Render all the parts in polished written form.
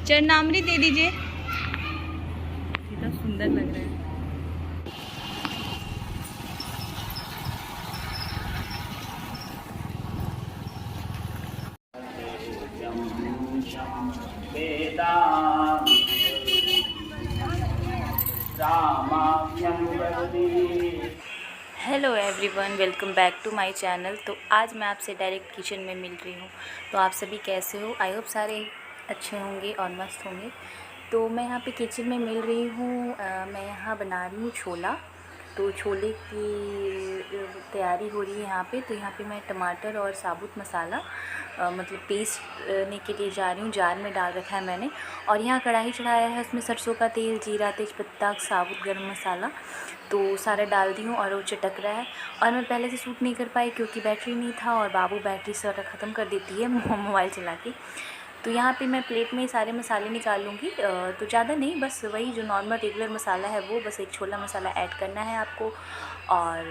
चरनामृत दे दीजिए। कितना सुंदर लग रहा है। Hello everyone, welcome back to my channel. तो आज मैं आपसे डायरेक्ट किचन में मिल रही हूँ। तो आप सभी कैसे हो? आई होप सारे अच्छे होंगे और मस्त होंगे। तो मैं यहाँ पे किचन में मिल रही हूँ। मैं यहाँ बना रही हूँ छोला। तो छोले की तैयारी हो रही है यहाँ पे। तो यहाँ पे मैं टमाटर और साबुत मसाला मतलब पीसने के लिए जा रही हूँ। जार में डाल रखा है मैंने। और यहाँ कढ़ाई चढ़ाया है, उसमें सरसों का तेल, जीरा, तेज़पत्ता, साबुत गरम मसाला तो सारा डाल दी हूँ और वो चटक रहा है। और मैं पहले से शूट नहीं कर पाई क्योंकि बैटरी नहीं था और बाबू बैटरी सारा ख़त्म कर देती है मोबाइल चला के। तो यहाँ पे मैं प्लेट में सारे मसाले निकाल लूँगी। तो ज़्यादा नहीं, बस वही जो नॉर्मल रेगुलर मसाला है वो, बस एक छोला मसाला ऐड करना है आपको। और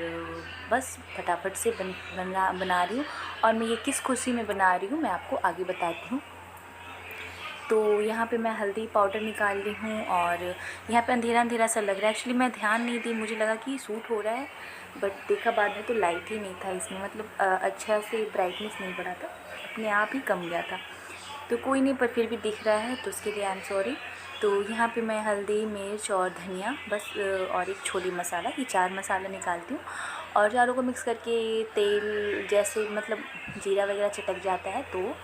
बस फटाफट से बना रही हूँ। और मैं ये किस खुशी में बना रही हूँ मैं आपको आगे बताती हूँ। तो यहाँ पे मैं हल्दी पाउडर निकाल ली हूँ। और यहाँ पे अंधेरा अंधेरा सा लग रहा है। एक्चुअली मैं ध्यान नहीं दी, मुझे लगा कि सूट हो रहा है, बट देखा बाद में तो लाइट ही नहीं था इसमें, मतलब अच्छा से ब्राइटनेस नहीं बढ़ा था, अपने आप ही कम गया था। तो कोई नहीं, पर फिर भी दिख रहा है तो उसके लिए आई एम सॉरी। तो यहाँ पे मैं हल्दी, मिर्च और धनिया बस और एक छोली मसाला, ये 4 मसाला निकालती हूँ। और चारों को मिक्स करके तेल जैसे मतलब जीरा वगैरह चटक जाता है तो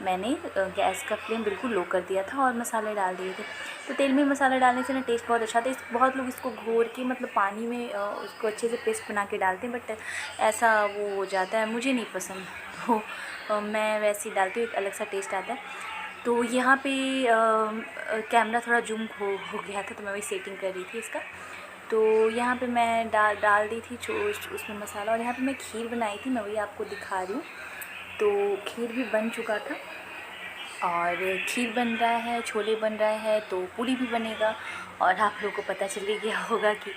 मैंने गैस का फ्लेम बिल्कुल लो कर दिया था और मसाले डाल दिए थे। तो तेल में मसाला डालने से ना टेस्ट बहुत अच्छा था। बहुत लोग इसको घोर के मतलब पानी में उसको अच्छे से पेस्ट बना के डालते हैं, बट ऐसा वो हो जाता है, मुझे नहीं पसंद। तो मैं वैसे ही डालती हूँ, एक अलग सा टेस्ट आता है। तो यहाँ पे कैमरा थोड़ा जूम हो गया था तो मैं वही सेटिंग कर रही थी इसका। तो यहाँ पे मैं डाल दी थी उसमें मसाला। और यहाँ पे मैं खीर बनाई थी, मैं वही आपको दिखा रही हूँ। तो खीर भी बन चुका था और खीर बन रहा है, छोले बन रहा है, तो पूरी भी बनेगा। और आप लोगों को पता चल ही गया होगा कि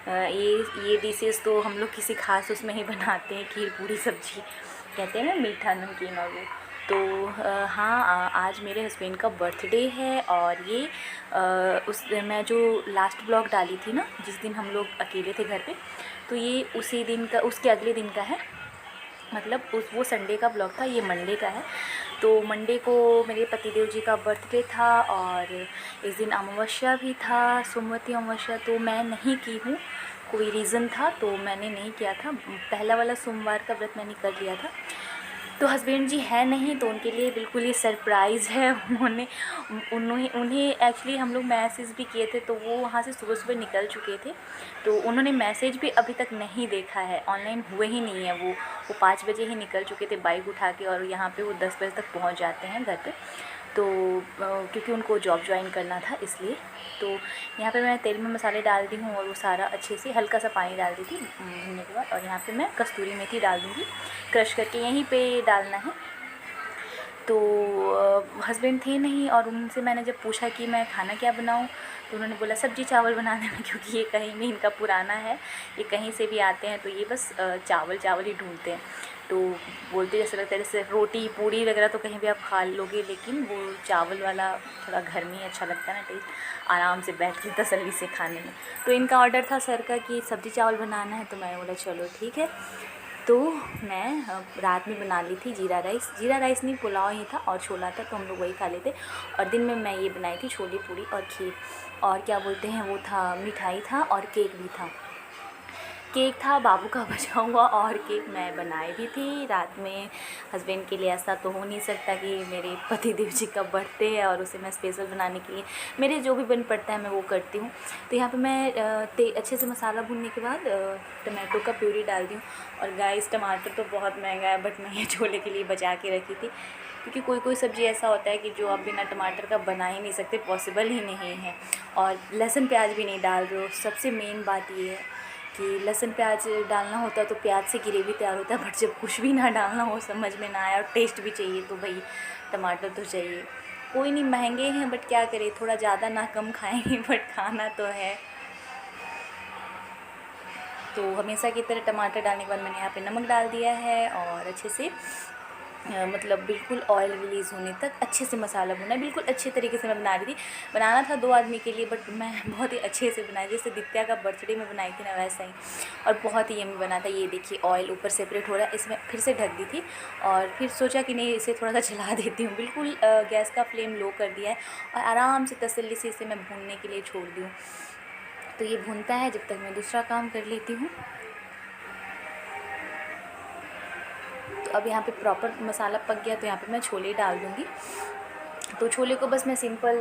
ये डिशेस तो हम लोग किसी खास उसमें ही बनाते हैं, खीर पूरी सब्जी कहते हैं ना, मीठा नमकीन और वो। तो हाँ, आज मेरे हस्बैंड का बर्थडे है। और ये मैं जो लास्ट ब्लॉग डाली थी ना, जिस दिन हम लोग अकेले थे घर पे, तो ये उसी दिन का, उसके अगले दिन का है। मतलब वो संडे का ब्लॉग था, ये मंडे का है। तो मंडे को मेरे पतिदेव जी का बर्थडे था और इस दिन अमावस्या भी था, सोमवती अमावस्या। तो मैं नहीं की हूँ, कोई रीज़न था तो मैंने नहीं किया था। पहला वाला सोमवार का व्रत मैंने कर लिया था। तो हस्बैंड जी है नहीं, तो उनके लिए बिल्कुल ये सरप्राइज़ है। उन्हें एक्चुअली हम लोग मैसेज भी किए थे, तो वो वहाँ से सुबह सुबह निकल चुके थे। तो उन्होंने मैसेज भी अभी तक नहीं देखा है, ऑनलाइन हुए ही नहीं है। वो 5 बजे ही निकल चुके थे बाइक उठा के, और यहाँ पे वो 10 बजे तक पहुँच जाते हैं घर पे। तो क्योंकि उनको जॉब ज्वाइन करना था इसलिए। तो यहाँ पे मैं तेल में मसाले डाल दी हूँ और वो सारा अच्छे से, हल्का सा पानी डाल दी थी भूनने के बाद। और यहाँ पे मैं कस्तूरी मेथी डाल दूँगी, क्रश करके यहीं पे डालना है। तो हस्बैंड थे नहीं और उनसे मैंने जब पूछा कि मैं खाना क्या बनाऊं, तो उन्होंने बोला सब्जी चावल बनाने में, क्योंकि ये कहीं भी इनका पुराना है, ये कहीं से भी आते हैं तो ये बस चावल चावल ही ढूंढते हैं। तो बोलते जैसे लगता है जैसे रोटी पूड़ी वगैरह तो कहीं भी आप खा लोगे, लेकिन वो चावल वाला थोड़ा घर में ही अच्छा लगता है ना टेस्ट, आराम से बैठ के तसल्ली से खाने में। तो इनका ऑर्डर था सर का कि सब्ज़ी चावल बनाना है, तो मैंने बोला चलो ठीक है। तो मैं रात में बना ली थी जीरा राइस नहीं, पुलाव ही था और छोला था, तो हम लोग वही खा लेते। और दिन में मैं ये बनाई थी छोले पूरी और खीर, और क्या बोलते हैं वो था, मिठाई था और केक भी था। केक था बाबू का बचा हुआ, और केक मैं बनाई भी थी रात में। हस्बैंड के लिए ऐसा तो हो नहीं सकता कि मेरे पति देव जी का बर्थडे है और उसे मैं स्पेशल बनाने के लिए, मेरे जो भी बन पड़ता है मैं वो करती हूँ। तो यहाँ पे मैं अच्छे से मसाला भूनने के बाद टमाटो का प्यूरी डाल दी हूँ। और गाइस टमाटर तो बहुत महंगा है, बट मैं ये छोले के लिए बचा के रखी थी, क्योंकि कोई कोई सब्ज़ी ऐसा होता है कि जो आप बिना टमाटर का बना ही नहीं सकते, पॉसिबल ही नहीं है। और लहसुन प्याज भी नहीं डाल रहे हो, सबसे मेन बात ये है कि लहसुन प्याज डालना होता है तो प्याज से ग्रेवी तैयार होता है, बट जब कुछ भी ना डालना हो, समझ में ना आया और टेस्ट भी चाहिए, तो भाई टमाटर तो चाहिए। कोई नहीं, महंगे हैं बट क्या करें, थोड़ा ज़्यादा ना कम खाएंगे बट खाना तो है। तो हमेशा की तरह टमाटर डालने के बाद मैंने यहाँ पे नमक डाल दिया है और अच्छे से मतलब बिल्कुल ऑयल रिलीज़ होने तक अच्छे से मसाला भुना है। बिल्कुल अच्छे तरीके से मैं बना रही थी। बनाना था 2 आदमी के लिए, बट मैं बहुत ही अच्छे से बनाई, जैसे दित्या का बर्थडे में बनाई थी ना वैसा ही, और बहुत ही यम्मी बना था। ये देखिए ऑयल ऊपर सेपरेट हो रहा है। इसमें फिर से ढक दी थी और फिर सोचा कि नहीं इसे थोड़ा सा चला देती हूँ। बिल्कुल गैस का फ्लेम लो कर दिया है और आराम से तसल्ली से इसे मैं भूनने के लिए छोड़ दी हूँ। तो ये भूनता है जब तक मैं दूसरा काम कर लेती हूँ। तो अब यहाँ पे प्रॉपर मसाला पक गया, तो यहाँ पे मैं छोले डाल दूँगी। तो छोले को बस मैं सिंपल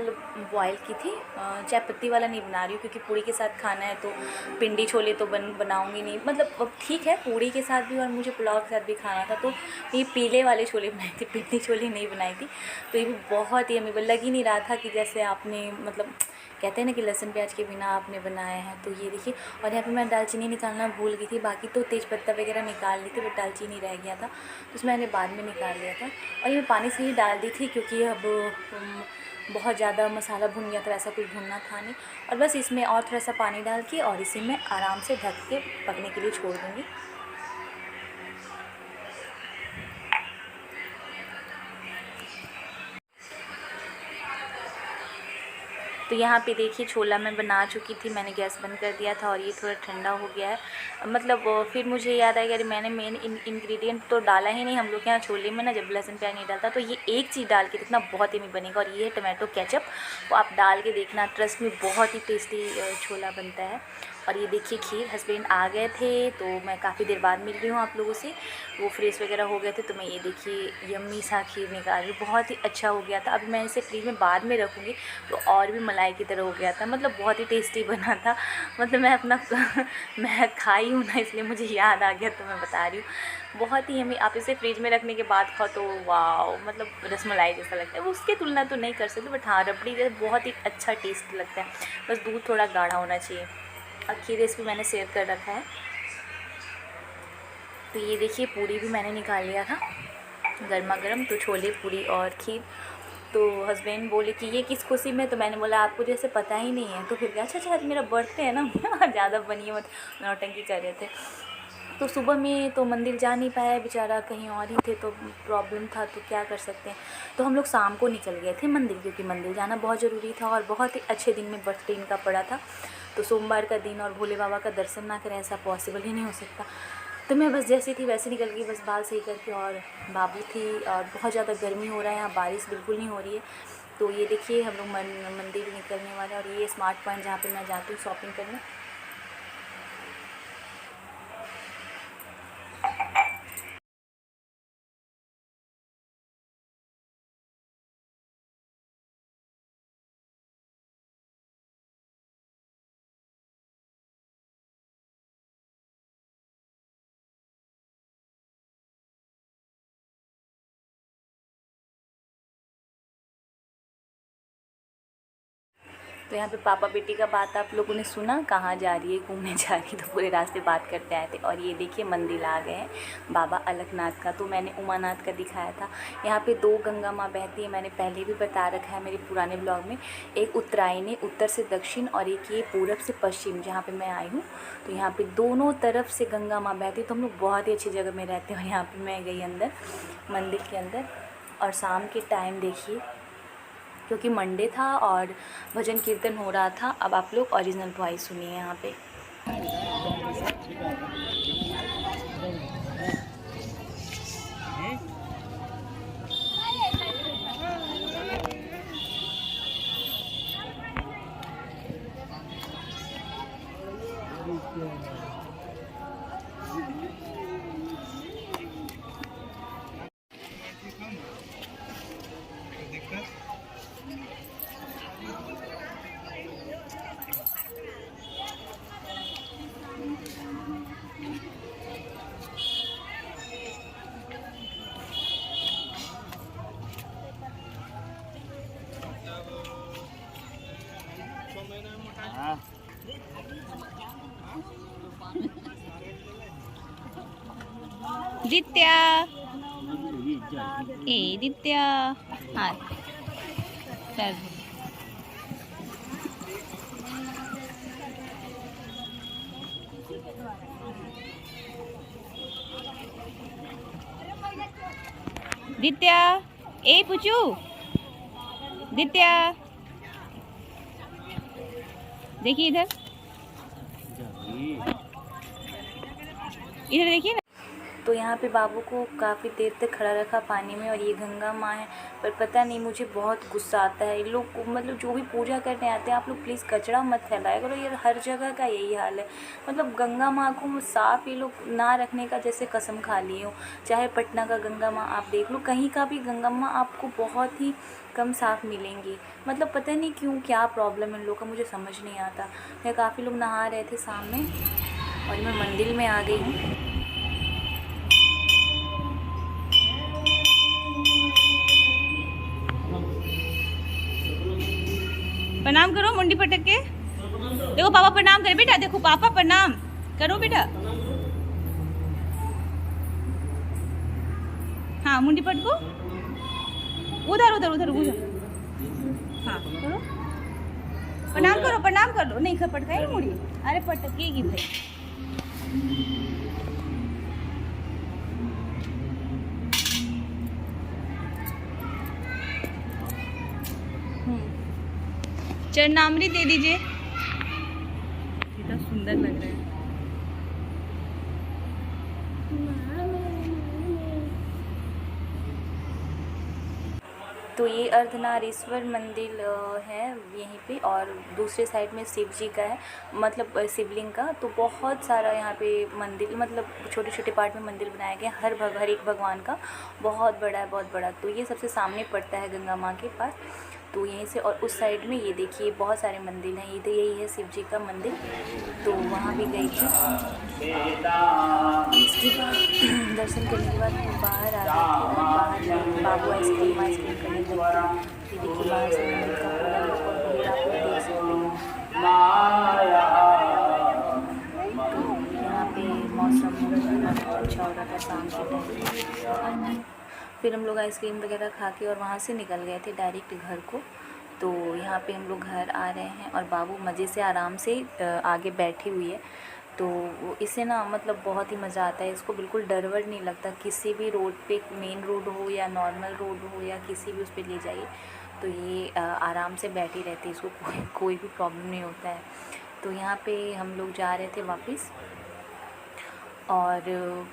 बॉयल की थी, चाय पत्ती वाला नहीं बना रही हूँ क्योंकि पूड़ी के साथ खाना है, तो पिंडी छोले तो बनाऊँगी नहीं। मतलब अब ठीक है, पूड़ी के साथ भी और मुझे पुलाव के साथ भी खाना था, तो ये पीले वाले छोले बनाई थी, पिंडी छोले नहीं बनाई थी। तो ये भी बहुत ही अमेज़ेबल लग ही नहीं रहा था कि जैसे आपने मतलब कहते हैं ना कि लहसुन प्याज के बिना आपने बनाया है। तो ये देखिए, और यहाँ पे मैं दालचीनी निकालना भूल गई थी, बाकी तो तेज़पत्ता वगैरह निकाल ली थी, बट दालचीनी रह गया था तो उसमें मैंने बाद में निकाल लिया था। और ये पानी से ही डाल दी थी क्योंकि अब बहुत ज़्यादा मसाला भुन गया था, वैसा कुछ भुनना था नहीं। और बस इसमें और थोड़ा सा पानी डाल के और इसे मैं आराम से ढक के पकने के लिए छोड़ दूँगी। तो यहाँ पे देखिए छोला मैं बना चुकी थी, मैंने गैस बंद कर दिया था और ये थोड़ा ठंडा हो गया है। मतलब फिर मुझे याद आया कि अरे मैंने मेन इंग्रेडिएंट तो डाला ही नहीं। हम लोग के यहाँ छोले में ना जब लहसुन प्याज नहीं डालता, तो ये एक चीज़ डाल के देखना बहुत ही बनेगा, और ये है टमाटो केचप। वो आप डाल के देखना, ट्रस्ट में बहुत ही टेस्टी छोला बनता है। और ये देखिए खीर, हस्बैंड आ गए थे तो मैं काफ़ी देर बाद मिल रही हूँ आप लोगों से। वो फ्रेश वगैरह हो गए थे, तो मैं ये देखिए यम्मी सा खीर निकाल रही हूँ। बहुत ही अच्छा हो गया था। अभी मैं इसे फ्रिज में बाद में रखूँगी तो और भी मलाई की तरह हो गया था। मतलब बहुत ही टेस्टी बना था। मतलब मैं अपना मैं खाई हूँ ना, इसलिए मुझे याद आ गया तो मैं बता रही हूँ। बहुत ही यम्मी। आप इसे फ्रिज में रखने के बाद खाओ तो वाओ, मतलब रसमलाई जैसा लगता है। वो उसकी तुलना तो नहीं कर सकते, बट हाँ रबड़ी जैसे बहुत ही अच्छा टेस्ट लगता है। बस दूध थोड़ा गाढ़ा होना चाहिए। और खीर रेसिपी मैंने शेयर कर रखा है। तो ये देखिए पूरी भी मैंने निकाल लिया था गर्मा गर्म। तो छोले, पूरी और खीर। तो हस्बैंड बोले कि ये किस खुशी में, तो मैंने बोला आपको जैसे पता ही नहीं है। तो फिर क्या, अच्छा आज मेरा बर्थडे है ना ज़्यादा बनिए मत, नौटंकी कर रहे थे। तो सुबह में तो मंदिर जा नहीं पाया बेचारा, कहीं और ही थे, तो प्रॉब्लम था, तो क्या कर सकते हैं। तो हम लोग शाम को निकल गए थे मंदिर, क्योंकि मंदिर जाना बहुत ज़रूरी था और बहुत ही अच्छे दिन में बर्थडे इनका पड़ा था। तो सोमवार का दिन और भोले बाबा का दर्शन ना करें ऐसा पॉसिबल ही नहीं हो सकता। तो मैं बस जैसी थी वैसे निकल गई, बस बाल सही करके। और बाबू थी और बहुत ज़्यादा गर्मी हो रहा है यहाँ, बारिश बिल्कुल नहीं हो रही है। तो ये देखिए हम लोग मंदिर निकलने वाले हैं। और ये स्मार्ट पॉइंट जहाँ पे मैं जाती हूँ शॉपिंग करने। तो यहाँ पे पापा बेटी का बात आप लोगों ने सुना, कहाँ जा रही है, घूमने जा रही है, तो पूरे रास्ते बात करते आए थे। और ये देखिए मंदिर आ गए हैं बाबा अलकनाथ का। तो मैंने उमानाथ का दिखाया था। यहाँ पे 2 गंगा माँ बहती है, मैंने पहले भी बता रखा है मेरे पुराने ब्लॉग में। एक उत्तरायणी उत्तर से दक्षिण, और एक ये पूरब से पश्चिम जहाँ पर मैं आई हूँ। तो यहाँ पर दोनों तरफ से गंगा माँ बहती है। तो हम लोग बहुत ही अच्छी जगह में रहते हैं। और यहाँ पर मैं गई अंदर मंदिर के अंदर, और शाम के टाइम देखिए, क्योंकि मंडे था और भजन कीर्तन हो रहा था। अब आप लोग ओरिजिनल वॉइस सुनिए यहाँ पे। दित्या, ए दित्या, हाँ चल। दित्या, ए पुचू, दित्या, देखिए इधर, इधर देखिए ना। तो यहाँ पे बाबू को काफ़ी देर तक खड़ा रखा पानी में, और ये गंगा माँ है। पर पता नहीं, मुझे बहुत गुस्सा आता है इन लोग को, मतलब जो भी पूजा करने आते हैं, आप लोग प्लीज़ कचरा मत फैलाया करो। ये हर जगह का यही हाल है, मतलब गंगा माँ को साफ़ ये लोग ना रखने का जैसे कसम खा लिए हो। चाहे पटना का गंगा माँ आप देख लो, कहीं का भी गंगा माँ आपको बहुत ही कम साफ़ मिलेंगी। मतलब पता नहीं क्यों, क्या प्रॉब्लम है इन लोग का, मुझे समझ नहीं आता। मैं काफ़ी लोग नहा रहे थे सामने, और मैं मंदिर में आ गई हूँ। प्रणाम करो मुंडी पटक के। देखो पापा प्रणाम करे बेटा, देखो पापा प्रणाम करो बेटा। हाँ मुंडी पटको, उधर उधर उधर उधर। हाँ करो, प्रणाम करो, प्रणाम कर लो। नहीं पटकाई मुड़ी, अरे पटकेगी भाई। चरणामृत दे दीजिए, कितना सुंदर लग रहा है। तो ये अर्धनारीश्वर मंदिर है यहीं पे, और दूसरे साइड में शिव जी का है, मतलब शिवलिंग का। तो बहुत सारा यहाँ पे मंदिर, मतलब छोटे छोटे पार्ट में मंदिर बनाए गए, हर एक भगवान का बहुत बड़ा है, बहुत बड़ा। तो ये सबसे सामने पड़ता है गंगा माँ के पास। तो यहीं से, और उस साइड में ये देखिए बहुत सारे मंदिर हैं। इधर यही है शिव जी का मंदिर, तो वहाँ भी गई थी। इसके बाद दर्शन करने के बाद हम बाहर आ गए थे, और बाहर बाबू आइसक्रीम करने लगे। ये देखिए बाहर से मंदिर का पूरा लुक, और भीड़ आप लोग देख सकते हो। तो यहाँ पे मौसम बहुत अच्छा हो रहा था शाम के टाइम। फिर हम लोग आइसक्रीम वगैरह खा के और वहाँ से निकल गए थे डायरेक्ट घर को। तो यहाँ पे हम लोग घर आ रहे हैं, और बाबू मज़े से आराम से आगे बैठी हुई है। तो इसे ना मतलब बहुत ही मज़ा आता है, इसको बिल्कुल डर वर नहीं लगता। किसी भी रोड पे, मेन रोड हो या नॉर्मल रोड हो या किसी भी उस पर ले जाइए, तो ये आराम से बैठी रहती है, इसको कोई भी प्रॉब्लम नहीं होता है। तो यहाँ पे हम लोग जा रहे थे वापस, और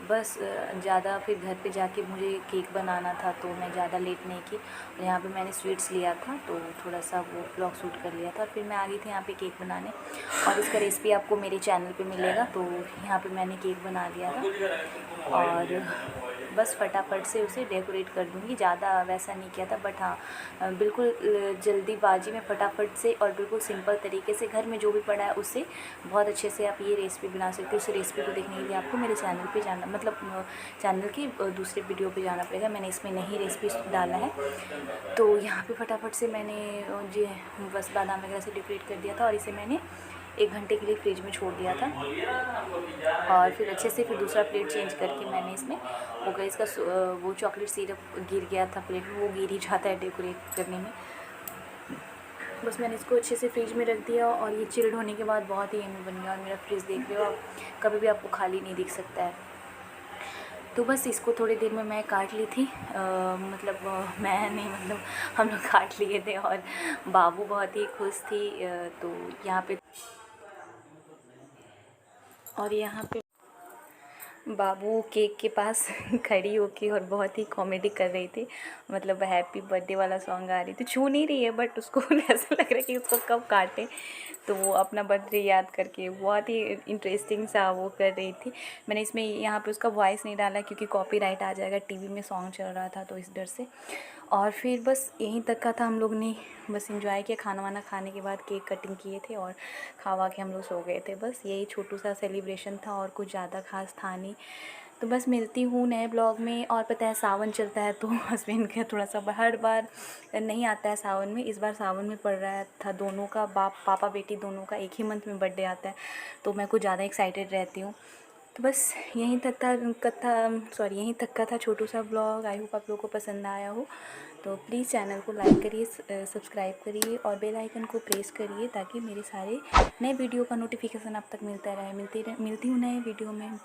बस ज़्यादा फिर घर पे जाके मुझे केक बनाना था, तो मैं ज़्यादा लेट नहीं की। और यहाँ पे मैंने स्वीट्स लिया था, तो थोड़ा सा वो ब्लॉग शूट कर लिया था, और फिर मैं आ गई थी यहाँ पे केक बनाने। और इसका रेसिपी आपको मेरे चैनल पे मिलेगा। तो यहाँ पे मैंने केक बना लिया था, और बस फटाफट से उसे डेकोरेट कर दूँगी। ज़्यादा वैसा नहीं किया था, बट हाँ बिल्कुल जल्दीबाजी में फटाफट से, और बिल्कुल सिंपल तरीके से घर में जो भी पड़ा है उससे बहुत अच्छे से आप ये रेसिपी बना सकते हो। उस रेसिपी को देखने के लिए आपको मेरे चैनल पे जाना, मतलब चैनल की दूसरे वीडियो पे जाना पड़ेगा। मैंने इसमें नहीं रेसिपी डाला है। तो यहाँ पे फटाफट से मैंने जी बस बादाम वगैरह से डेकोरेट कर दिया था, और इसे मैंने 1 घंटे के लिए फ्रिज में छोड़ दिया था। और फिर अच्छे से फिर दूसरा प्लेट चेंज करके मैंने इसमें हो गया, इसका वो चॉकलेट सिरप गिर गया था प्लेट में, वो गिर ही जाता है डेकोरेट करने में। बस मैंने इसको अच्छे से फ्रिज में रख दिया, और ये चिल्ड होने के बाद बहुत ही यम्मी बन गया। और मेरा फ्रिज देख रहे हो आप, कभी भी आपको खाली नहीं दिख सकता है। तो बस इसको थोड़ी देर में मैं काट ली थी, मैं नहीं, मतलब हम लोग काट लिए थे, और बाबू बहुत ही खुश थी। तो यहाँ पे, और यहाँ पे बाबू केक के पास खड़ी होके और बहुत ही कॉमेडी कर रही थी, मतलब हैप्पी बर्थडे वाला सॉन्ग आ रही थी। छू नहीं रही है, बट उसको ऐसा लग रहा है कि उसको कब काटे, तो वो अपना बर्थडे याद करके बहुत ही इंटरेस्टिंग सा वो कर रही थी। मैंने इसमें यहाँ पे उसका वॉइस नहीं डाला, क्योंकि कॉपीराइट आ जाएगा, टीवी में सॉन्ग चल रहा था, तो इस डर से। और फिर बस यहीं तक का था, हम लोग ने बस एंजॉय किया। खाना वाना खाने के बाद केक कटिंग किए थे, और खावा के हम लोग सो गए थे। बस यही छोटू सा सेलिब्रेशन था, और कुछ ज़्यादा खास था नहीं। तो बस मिलती हूँ नए ब्लॉग में। और पता है सावन चलता है, तो हस्बैंड का थोड़ा सा हर बार नहीं आता है सावन में, इस बार सावन में पड़ रहा था। दोनों का पापा बेटी दोनों का एक ही मंथ में बर्थडे आता है, तो मैं कुछ ज़्यादा एक्साइटेड रहती हूँ। तो बस यहीं तक का था छोटू सा ब्लॉग। आई होप आप लोगों को पसंद आया हो। तो प्लीज़ चैनल को लाइक करिए, सब्सक्राइब करिए, और बेल आइकन को प्रेस करिए, ताकि मेरे सारे नए वीडियो का नोटिफिकेशन आप तक मिलता रहे। मिलती हूँ नए वीडियो में।